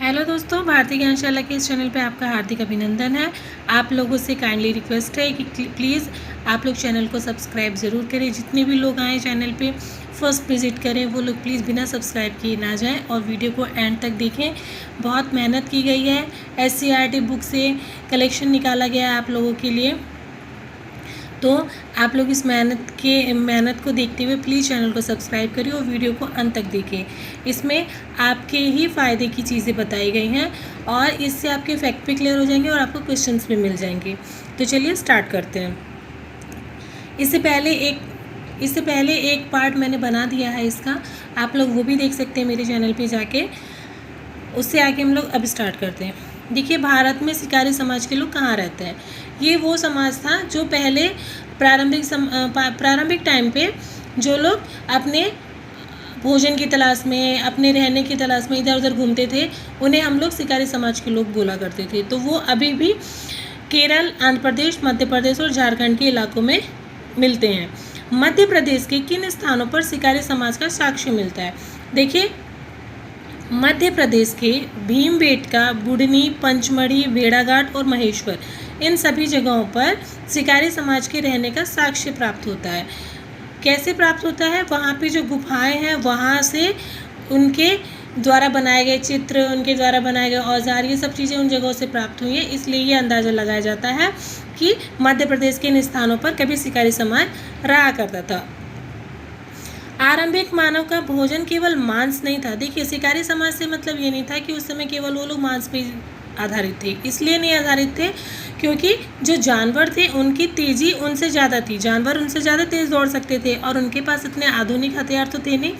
Hello दोस्तों, भारतीय ज्ञानशाला के इस चैनल पे आपका हार्दिक अभिनंदन है। आप लोगों से काइंडली रिक्वेस्ट है कि प्लीज़ आप लोग चैनल को सब्सक्राइब ज़रूर करें। जितने भी लोग आए चैनल पे फर्स्ट विज़िट करें वो लोग प्लीज़ बिना सब्सक्राइब किए ना जाएं और वीडियो को एंड तक देखें। बहुत मेहनत की गई है, SCERT बुक से कलेक्शन निकाला गया है आप लोगों के लिए, तो आप लोग इस मेहनत को देखते हुए प्लीज़ चैनल को सब्सक्राइब करिए और वीडियो को अंत तक देखें। इसमें आपके ही फ़ायदे की चीज़ें बताई गई हैं और इससे आपके फैक्ट भी क्लियर हो जाएंगे और आपको क्वेश्चंस भी मिल जाएंगे। तो चलिए स्टार्ट करते हैं। इससे पहले एक पार्ट मैंने बना दिया है इसका, आप लोग वो भी देख सकते हैं मेरे चैनल पे जाके। उससे आगे हम लोग अब स्टार्ट करते हैं। देखिए, भारत में शिकारी समाज के लोग कहाँ रहते हैं। ये वो समाज था जो पहले प्रारंभिक टाइम पे जो लोग अपने भोजन की तलाश में, अपने रहने की तलाश में इधर उधर घूमते थे, उन्हें हम लोग शिकारी समाज के लोग बोला करते थे। तो वो अभी भी केरल, आंध्र प्रदेश, मध्य प्रदेश और झारखंड के इलाकों में मिलते हैं। मध्य प्रदेश के किन स्थानों पर शिकारी समाज का साक्ष्य मिलता है। देखिए, मध्य प्रदेश के भीमबेटका, बुढ़नी, पंचमढ़ी, भेड़ाघाट और महेश्वर, इन सभी जगहों पर शिकारी समाज के रहने का साक्ष्य प्राप्त होता है। कैसे प्राप्त होता है? वहाँ पे जो गुफाएं हैं वहाँ से उनके द्वारा बनाए गए चित्र, उनके द्वारा बनाए गए औजार, ये सब चीज़ें उन जगहों से प्राप्त हुई हैं। इसलिए ये अंदाज़ा लगाया जाता है कि मध्य प्रदेश के इन स्थानों पर कभी शिकारी समाज रहा करता था। आरंभिक मानव का भोजन केवल मांस नहीं था। देखिए, शिकारी समाज से मतलब ये नहीं था कि उस समय केवल वो लोग मांस पे आधारित थे। इसलिए नहीं आधारित थे क्योंकि जो जानवर थे उनकी तेज़ी उनसे ज़्यादा थी। जानवर उनसे ज़्यादा तेज़ दौड़ सकते थे और उनके पास इतने आधुनिक हथियार तो थे नहीं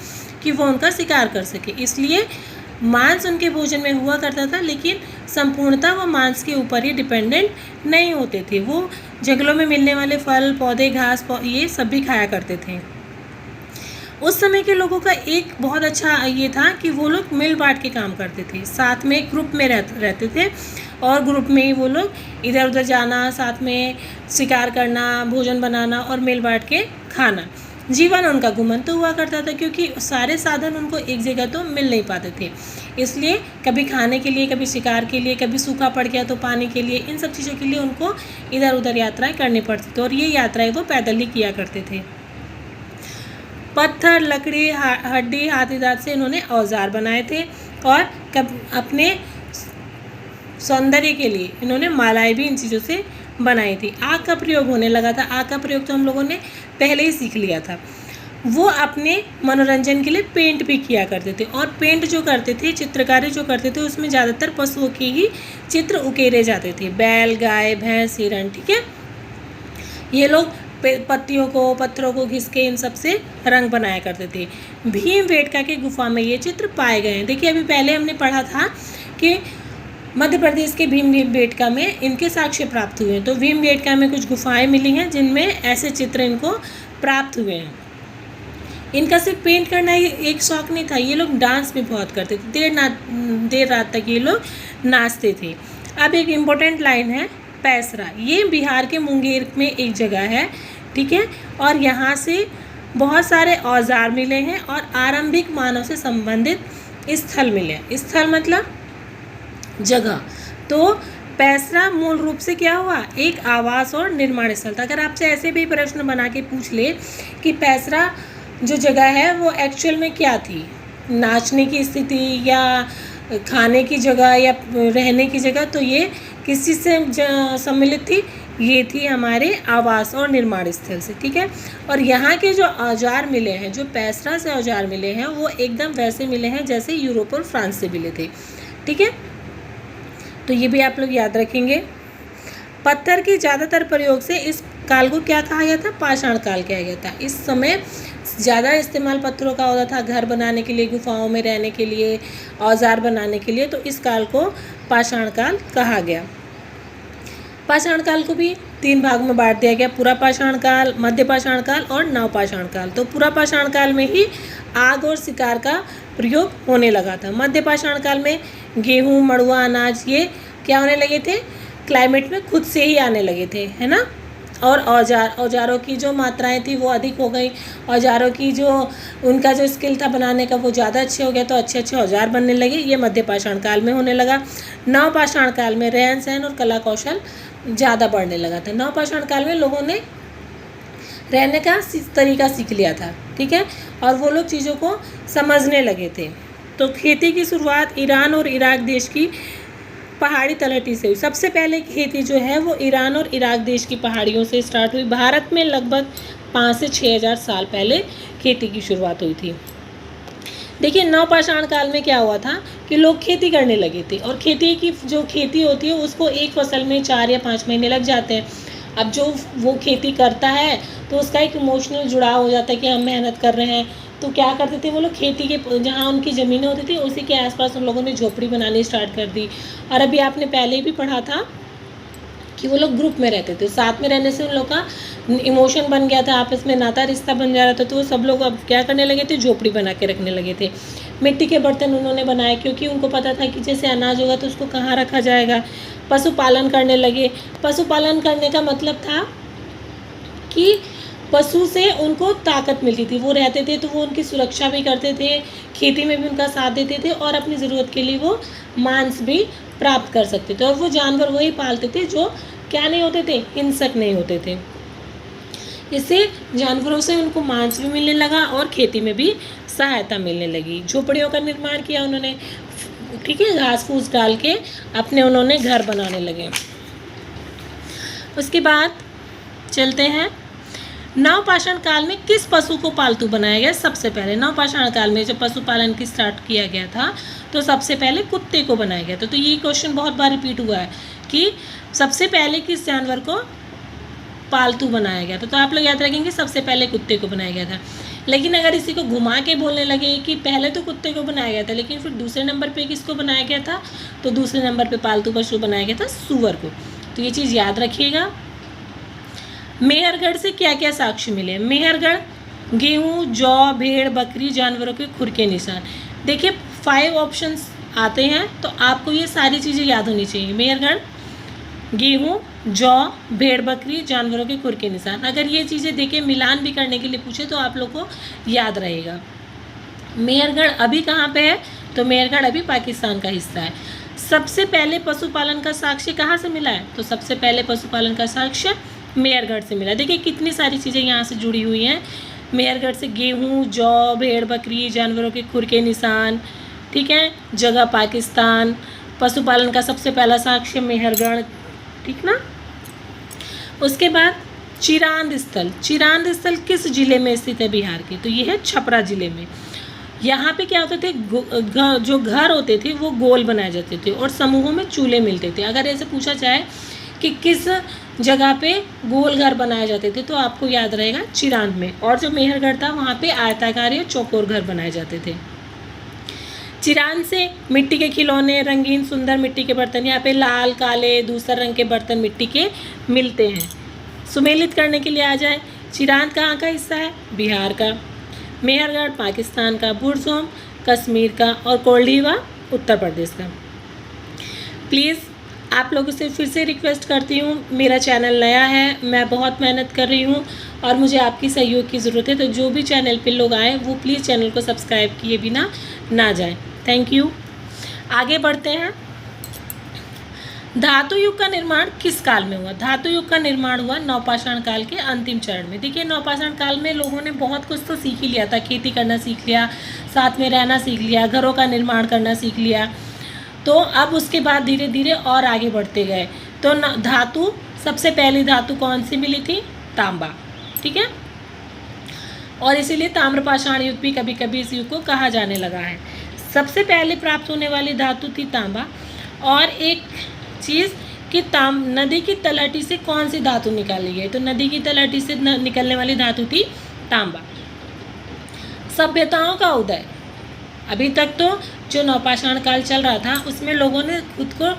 कि वो उनका शिकार कर सके। इसलिए मांस उनके भोजन में हुआ करता था, लेकिन संपूर्णतः वो मांस के ऊपर ही डिपेंडेंट नहीं होते थे। वो जंगलों में मिलने वाले फल, पौधे, घास ये सब भी खाया करते थे। उस समय के लोगों का एक बहुत अच्छा ये था कि वो लोग मिल बांट के काम करते थे, साथ में ग्रुप में रहते थे और ग्रुप में ही वो लोग इधर उधर जाना, साथ में शिकार करना, भोजन बनाना और मिल बांट के खाना। जीवन उनका घुमंतु हुआ करता था क्योंकि सारे साधन उनको एक जगह तो मिल नहीं पाते थे। इसलिए कभी खाने के लिए, कभी शिकार के लिए, कभी सूखा पड़ गया तो पानी के लिए, इन सब चीज़ों के लिए उनको इधर उधर यात्राएं करनी पड़ती थी और ये यात्राएं वो पैदल ही किया करते थे। पत्थर, लकड़ी, हड्डी, हाथी दांत से इन्होंने औजार बनाए थे और अपने सौंदर्य के लिए इन्होंने मालाएं भी इन चीज़ों से बनाई थी। आग का प्रयोग होने लगा था। आग का प्रयोग तो हम लोगों ने पहले ही सीख लिया था। वो अपने मनोरंजन के लिए पेंट भी किया करते थे और पेंट जो करते थे, चित्रकारी जो करते थे, उसमें ज़्यादातर पशुओं के ही चित्र उकेरे जाते थे। बैल, गाय, भैंस, हिरण, ठीक है। ये लोग पत्थरों को घिस के इन सब से रंग बनाया करते थे। भीमबेटका की गुफा में ये चित्र पाए गए हैं। देखिए, अभी पहले हमने पढ़ा था कि मध्य प्रदेश के भीमबेटका में इनके साक्ष्य प्राप्त हुए हैं। तो भीमबेटका में कुछ गुफाएं मिली हैं जिनमें ऐसे चित्र इनको प्राप्त हुए हैं। इनका सिर्फ पेंट करना ही एक शौक नहीं था, ये लोग डांस भी बहुत करते थे। देर रात तक ये लोग नाचते थे। अब एक इम्पोर्टेंट लाइन है, पैसरा। ये बिहार के मुंगेर में एक जगह है, ठीक है, और यहाँ से बहुत सारे औजार मिले हैं और आरंभिक मानव से संबंधित स्थल मिले। स्थल मतलब जगह। तो पैसरा मूल रूप से क्या हुआ, एक आवास और निर्माण स्थल था। अगर आपसे ऐसे भी प्रश्न बना के पूछ ले कि पैसरा जो जगह है वो एक्चुअल में क्या थी, नाचने की स्थिति या खाने की जगह या रहने की जगह, तो ये किस चीज़ से सम्मिलित थी, ये थी हमारे आवास और निर्माण स्थल से, ठीक है। और यहाँ के जो औजार मिले हैं, जो पैसरा से औजार मिले हैं, वो एकदम वैसे मिले हैं जैसे यूरोप और फ्रांस से मिले थे, ठीक है। तो ये भी आप लोग याद रखेंगे। पत्थर के ज़्यादातर प्रयोग से इस काल को क्या कहा गया था, पाषाण काल कहा गया था। इस समय ज़्यादा इस्तेमाल पत्थरों का होता था घर बनाने के लिए, गुफाओं में रहने के लिए, औजार बनाने के लिए, तो इस काल को पाषाण काल कहा गया। पाषाण काल को भी 3 भाग में बांट दिया गया, पूरा पाषाण काल, मध्य पाषाण काल और नव पाषाण काल। तो पूरा पाषाण काल में ही आग और शिकार का प्रयोग होने लगा था। मध्य पाषाण काल में गेहूँ, मड़ुआ, अनाज ये क्या होने लगे थे, क्लाइमेट में खुद से ही आने लगे थे, है ना, और औजारों की जो मात्राएं थी वो अधिक हो गई, औजारों की जो उनका जो स्किल था बनाने का वो ज़्यादा अच्छे हो गया, तो अच्छे अच्छे औजार बनने लगे। ये मध्य पाषाण काल में होने लगा। नव पाषाण काल में रहन सहन और कला कौशल ज़्यादा बढ़ने लगा था। नव पाषाण काल में लोगों ने रहने का तरीका सीख लिया था, ठीक है, और वो लोग चीज़ों को समझने लगे थे। तो खेती की शुरुआत ईरान और इराक देश की पहाड़ी तलहटी से हुई। सबसे पहले खेती जो है वो ईरान और इराक देश की पहाड़ियों से स्टार्ट हुई। भारत में लगभग 5 से 6 हज़ार साल पहले खेती की शुरुआत हुई थी। देखिए नवपाषाण काल में क्या हुआ था कि लोग खेती करने लगे थे, और खेती की जो खेती होती है उसको एक फसल में 4 या 5 महीने लग जाते हैं। अब जो वो खेती करता है तो उसका एक इमोशनल जुड़ाव हो जाता है कि हम मेहनत कर रहे हैं। तो क्या करते थे वो लोग, खेती के जहाँ उनकी ज़मीनें होती थी उसी के आसपास उन लोगों ने झोपड़ी बनानी स्टार्ट कर दी। और अभी आपने पहले भी पढ़ा था कि वो लोग ग्रुप में रहते थे, साथ में रहने से उन लोग का इमोशन बन गया था, आपस में नाता रिश्ता बन जा रहा था। तो वो सब लोग अब क्या करने लगे थे, झोपड़ी बना के रखने लगे थे। मिट्टी के बर्तन उन्होंने बनाए क्योंकि उनको पता था कि जैसे अनाज होगा तो उसको कहाँ रखा जाएगा। पशुपालन करने लगे। पशुपालन करने का मतलब था कि पशु से उनको ताकत मिलती थी, वो रहते थे तो वो उनकी सुरक्षा भी करते थे, खेती में भी उनका साथ देते थे, और अपनी ज़रूरत के लिए वो मांस भी प्राप्त कर सकते थे। और वो जानवर वही पालते थे जो क्या नहीं होते थे, हिंसक नहीं होते थे। इससे जानवरों से उनको मांस भी मिलने लगा और खेती में भी सहायता मिलने लगी। झोपड़ियों का निर्माण किया उन्होंने, ठीक है, घास फूस डाल के अपने उन्होंने घर बनाने लगे। उसके बाद चलते हैं नवपाषाण काल में किस पशु को पालतू बनाया गया। सबसे पहले नवपाषाण काल में जब पशुपालन की स्टार्ट किया गया था तो सबसे पहले कुत्ते को बनाया गया था। तो ये क्वेश्चन बहुत बार रिपीट हुआ है कि सबसे पहले किस जानवर को पालतू बनाया गया था। तो आप लोग याद रखेंगे सबसे पहले कुत्ते को बनाया गया था। लेकिन अगर इसी को घुमा के बोलने लगे कि पहले तो कुत्ते को बनाया गया था लेकिन फिर दूसरे नंबर पे किसको बनाया गया था, तो दूसरे नंबर पे पालतू पशु बनाया गया था सूअर को। तो ये चीज़ याद रखिएगा। मेहरगढ़ से क्या क्या साक्ष्य मिले। मेहरगढ़ गेहूँ, जौ, भेड़, बकरी, जानवरों के खुर के निशान। देखिए 5 ऑप्शंस आते हैं तो आपको ये सारी चीज़ें याद होनी चाहिए। मेहरगढ़, गेहूँ, जौ, भेड़, बकरी, जानवरों के खुर के निशान। अगर ये चीज़ें देखिए मिलान भी करने के लिए पूछे तो आप लोग को याद रहेगा। मेहरगढ़ अभी कहाँ पे है, तो मेहरगढ़ अभी पाकिस्तान का हिस्सा है। सबसे पहले पशुपालन का साक्ष्य कहाँ से मिला है, तो सबसे पहले पशुपालन का साक्ष्य मेहरगढ़ से मिला। देखिए कितनी सारी चीज़ें यहाँ से जुड़ी हुई हैं। मेहरगढ़ से गेहूँ, जौ, भेड़, बकरी, जानवरों के खुर के निशान, ठीक है, जगह पाकिस्तान, पशुपालन का सबसे पहला साक्ष्य मेहरगढ़, ठीक ना। उसके बाद चिरांद स्थल। चिरांद स्थल किस जिले में स्थित है, बिहार के, तो ये है छपरा जिले में। यहाँ पे क्या होते थे, जो घर होते थे वो गोल बनाए जाते थे और समूहों में चूल्हे मिलते थे। अगर ऐसे पूछा जाए कि किस जगह पे गोल घर बनाए जाते थे तो आपको याद रहेगा चिरांद में। और जो मेहरगढ़ था वहाँ पे आयताकार या चौकोर घर बनाए जाते थे। चिरांद से मिट्टी के खिलौने, रंगीन सुंदर मिट्टी के बर्तन, यहाँ पे लाल, काले, दूसर रंग के बर्तन मिट्टी के मिलते हैं। सुमेलित करने के लिए आ जाए, चिरांद कहाँ का हिस्सा है, बिहार का। मेहरगढ़ पाकिस्तान का, बुरसोम कश्मीर का, और कोल्डीवा उत्तर प्रदेश का। प्लीज़ आप लोगों से फिर से रिक्वेस्ट करती हूँ, मेरा चैनल नया है, मैं बहुत मेहनत कर रही हूँ और मुझे आपकी सहयोग की ज़रूरत है। तो जो भी चैनल पे लोग आए वो प्लीज़ चैनल को सब्सक्राइब किए बिना ना जाएं। Thank you. आगे बढ़ते हैं। धातु युग का निर्माण किस काल में हुआ। धातु युग का निर्माण हुआ नवपाषाण काल के अंतिम चरण में। देखिए नवपाषाण काल में लोगों ने बहुत कुछ तो सीख ही लिया था, खेती करना सीख लिया, साथ में रहना सीख लिया, घरों का निर्माण करना सीख लिया। तो अब उसके बाद धीरे धीरे और आगे बढ़ते गए। तो धातु, सबसे पहली धातु कौन सी मिली थी, तांबा, ठीक है, और इसीलिए ताम्रपाषाण युग भी कभी कभी इस युग को कहा जाने लगा है। सबसे पहले प्राप्त होने वाली धातु थी तांबा। और एक चीज़ कि नदी की तलहटी से कौन सी धातु निकाली गई, तो नदी की तलहटी से निकलने वाली धातु थी तांबा। सभ्यताओं का उदय। अभी तक तो जो नवपाषाण काल चल रहा था उसमें लोगों ने खुद को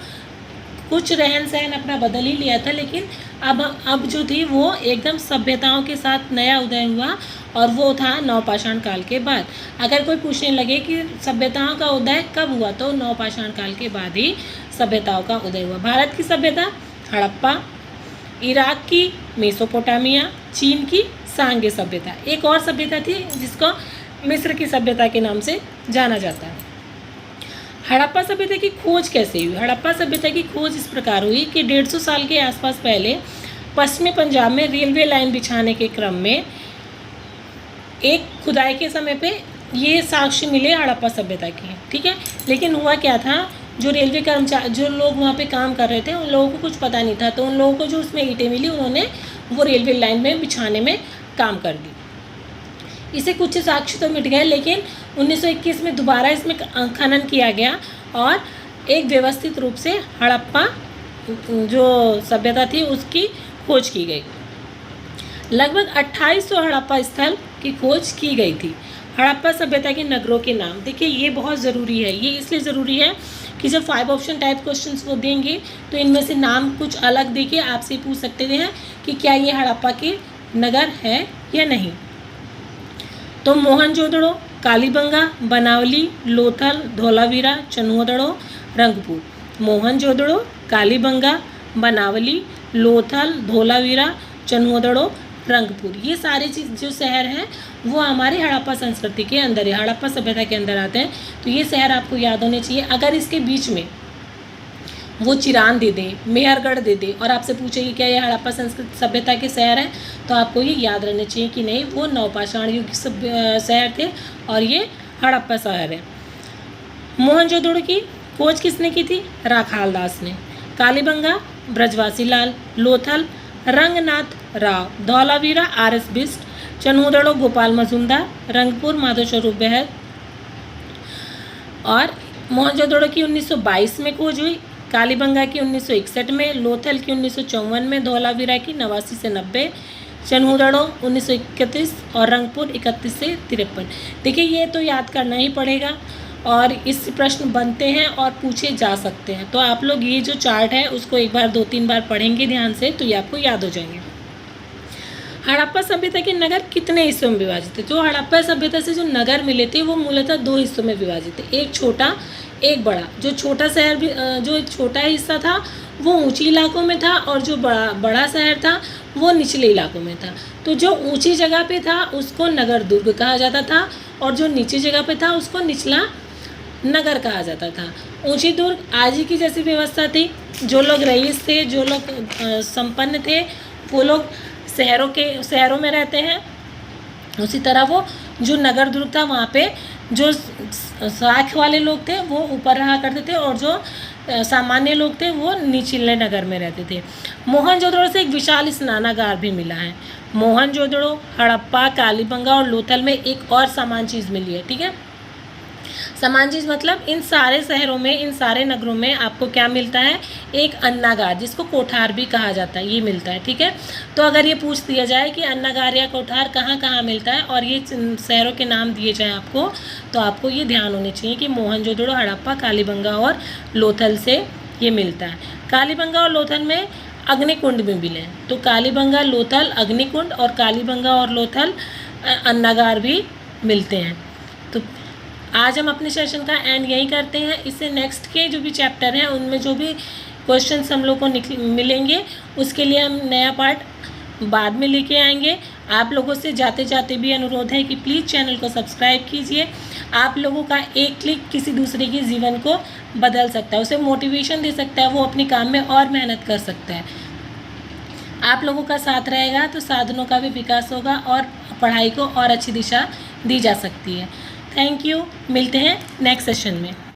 कुछ रहन सहन अपना बदल ही लिया था, लेकिन अब जो थी वो एकदम सभ्यताओं के साथ नया उदय हुआ, और वो था नवपाषाण काल के बाद। अगर कोई पूछने लगे कि सभ्यताओं का उदय कब हुआ, तो नवपाषाण काल के बाद ही सभ्यताओं का उदय हुआ। भारत की सभ्यता हड़प्पा, इराक की मेसोपोटामिया, चीन की सांगे सभ्यता। एक और सभ्यता थी जिसको मिस्र की सभ्यता के नाम से जाना जाता है। हड़प्पा सभ्यता की खोज कैसे हुई? हड़प्पा सभ्यता की खोज इस प्रकार हुई कि 150 साल के आसपास पहले पश्चिमी पंजाब में रेलवे लाइन बिछाने के क्रम में एक खुदाई के समय पे ये साक्ष्य मिले हड़प्पा सभ्यता के, ठीक है। लेकिन हुआ क्या था, जो रेलवे कर्मचारी, जो लोग वहाँ पे काम कर रहे थे, उन लोगों को कुछ पता नहीं था, तो उन लोगों को जो उसमें ईंटें मिली उन्होंने वो रेलवे लाइन में बिछाने में काम कर दी। इसे कुछ साक्ष्य तो मिट गए, लेकिन 1921 में दोबारा इसमें खनन किया गया और एक व्यवस्थित रूप से हड़प्पा जो सभ्यता थी उसकी खोज की गई। लगभग 2800 हड़प्पा स्थल की खोज की गई थी। हड़प्पा सभ्यता के नगरों के नाम, देखिए ये बहुत ज़रूरी है। ये इसलिए ज़रूरी है कि जब 5 ऑप्शन टाइप क्वेश्चंस वो देंगे तो इनमें से नाम कुछ अलग देके आपसे पूछ सकते हैं कि क्या ये हड़प्पा के नगर है या नहीं। तो मोहनजोदड़ो, कालीबंगा, बनावली, लोथल, धोलावीरा, चनुओदड़ो, रंगपुर। मोहनजोदड़ो, कालीबंगा, बनावली, लोथल, धोलावीरा, चनुओदड़ो, रंगपुर, ये सारे चीज़ जो शहर हैं वो हमारे हड़प्पा संस्कृति के अंदर है, हड़प्पा सभ्यता के अंदर आते हैं। तो ये शहर आपको याद होने चाहिए। अगर इसके बीच में वो चिरान दे दें, मेहरगढ़ दे दें और आपसे पूछे कि क्या ये हड़प्पा संस्कृति सभ्यता के शहर हैं, तो आपको ये याद रहने चाहिए कि नहीं, वो नवपाषाण युग के शहर थे और ये हड़प्पा शहर है। मोहनजोदड़ो की खोज किसने की थी? राखाल दास ने। कालीबंगा ब्रजवासी लाल, लोथल रंगनाथ राव, धौलावीरा आर.एस. बिष्ट, चनुओदड़ो गोपाल मजूमदार, रंगपुर माधव स्वरूप बेहद। और मोहनजोदड़ो की 1922 में खोज हुई, कालीबंगा की 1961 में, लोथल की 1954 में, धौलावीरा की 89 से 90, चनुओदड़ो 1931 और रंगपुर 31 से 53। देखिए ये तो याद करना ही पड़ेगा और इस प्रश्न बनते हैं और पूछे जा सकते हैं। तो आप लोग ये जो चार्ट है उसको एक बार 2-3 बार पढ़ेंगे ध्यान से तो ये आपको याद हो जाएंगे। हड़प्पा सभ्यता के नगर कितने हिस्सों में विभाजित थे? जो हड़प्पा सभ्यता से जो नगर मिले थे वो मूलतः 2 हिस्सों में विभाजित थे, एक छोटा एक बड़ा। जो छोटा शहर भी जो छोटा हिस्सा था वो ऊंची इलाकों में था और जो बड़ा शहर था वो निचले इलाकों में था। तो जो ऊंची जगह पे था उसको नगर दुर्ग कहा जाता था और जो नीची जगह पे था उसको निचला नगर कहा जाता था। ऊंची दुर्ग आज ही की जैसी व्यवस्था थी, जो लोग रईस थे, जो लोग संपन्न थे, वो लोग शहरों में रहते हैं। उसी तरह वो जो नगर दुर्ग था वहाँ पे जो साख वाले लोग थे वो ऊपर रहा करते थे और जो सामान्य लोग थे वो निचले नगर में रहते थे। मोहनजोदड़ो से एक विशाल स्नानागार भी मिला है। मोहनजोदड़ो, हड़प्पा, कालीबंगा और लोथल में एक और समान चीज़ मिली है, ठीक है। समान चीज़ मतलब इन सारे शहरों में, इन सारे नगरों में आपको क्या मिलता है? एक अन्नागार, जिसको कोठार भी कहा जाता है, ये मिलता है, ठीक है। तो अगर ये पूछ दिया जाए कि अन्नागार या कोठार कहाँ कहाँ मिलता है और ये शहरों के नाम दिए जाएँ आपको, तो आपको ये ध्यान होने चाहिए कि मोहनजोदड़ो, हड़प्पा, कालीबंगा और लोथल से ये मिलता है। कालीबंगा और लोथल में अग्निकुंड भी मिले हैं, तो कालीबंगा, लोथल अग्निकुंड और कालीबंगा और लोथल अन्नागार भी मिलते हैं। तो आज हम अपने सेशन का एंड यही करते हैं। इससे नेक्स्ट के जो भी चैप्टर हैं उनमें जो भी क्वेश्चंस हम लोग को मिलेंगे उसके लिए हम नया पार्ट बाद में लेके आएंगे। आप लोगों से जाते जाते भी अनुरोध है कि प्लीज़ चैनल को सब्सक्राइब कीजिए। आप लोगों का एक क्लिक किसी दूसरे के जीवन को बदल सकता है, उसे मोटिवेशन दे सकता है, वो अपने काम में और मेहनत कर सकता है। आप लोगों का साथ रहेगा तो साधनों का भी विकास होगा और पढ़ाई को और अच्छी दिशा दी जा सकती है। थैंक यू, मिलते हैं नेक्स्ट सेशन में।